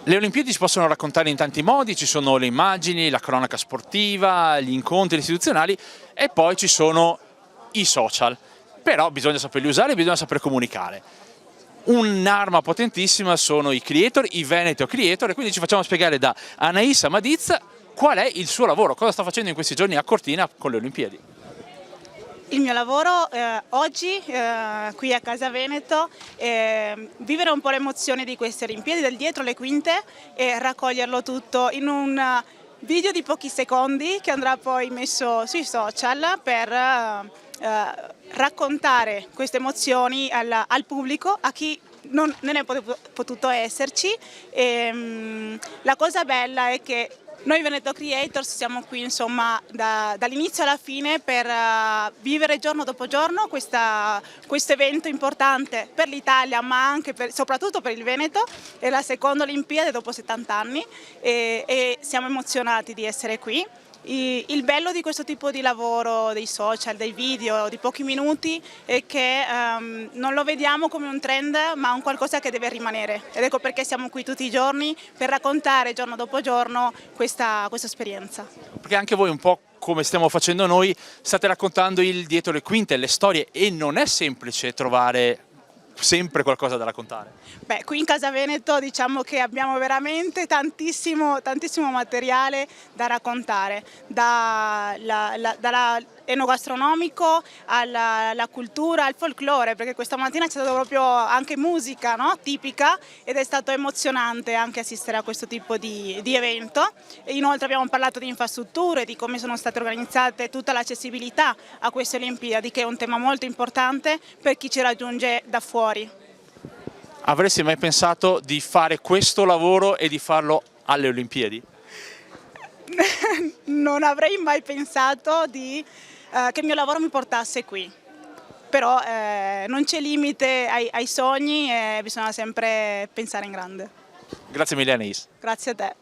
Le Olimpiadi si possono raccontare in tanti modi, ci sono le immagini, la cronaca sportiva, gli incontri istituzionali e poi ci sono i social. Però bisogna saperli usare e bisogna saper comunicare. Un'arma potentissima sono i creator, i Veneto creator, e quindi ci facciamo spiegare da Anaïs Amadiz qual è il suo lavoro, cosa sta facendo in questi giorni a Cortina con le Olimpiadi. Il mio lavoro oggi qui a Casa Veneto è vivere un po' l'emozione di queste Olimpiadi dal dietro le quinte e raccoglierlo tutto in un video di pochi secondi che andrà poi messo sui social per raccontare queste emozioni al pubblico, a chi non è potuto esserci. La cosa bella è che noi Veneto Creators siamo qui insomma dall'inizio alla fine per vivere giorno dopo giorno questo evento importante per l'Italia, ma anche soprattutto per il Veneto. È la seconda Olimpiade dopo 70 anni e siamo emozionati di essere qui. Il bello di questo tipo di lavoro, dei social, dei video di pochi minuti, è che non lo vediamo come un trend ma un qualcosa che deve rimanere, ed ecco perché siamo qui tutti i giorni per raccontare giorno dopo giorno questa esperienza. Perché anche voi, un po' come stiamo facendo noi, state raccontando il dietro le quinte, le storie, e non è semplice trovare sempre qualcosa da raccontare. Beh, qui in Casa Veneto diciamo che abbiamo veramente tantissimo materiale da raccontare, dall'enogastronomico alla cultura, al folklore, perché questa mattina c'è stata proprio anche musica, no? Tipica, ed è stato emozionante anche assistere a questo tipo di evento. E inoltre abbiamo parlato di infrastrutture, di come sono state organizzate, tutta l'accessibilità a queste Olimpiadi, che è un tema molto importante per chi ci raggiunge da fuori. Avresti mai pensato di fare questo lavoro e di farlo alle Olimpiadi? Non avrei mai pensato che il mio lavoro mi portasse qui, però non c'è limite ai sogni e bisogna sempre pensare in grande. Grazie mille Anaïs. Grazie a te.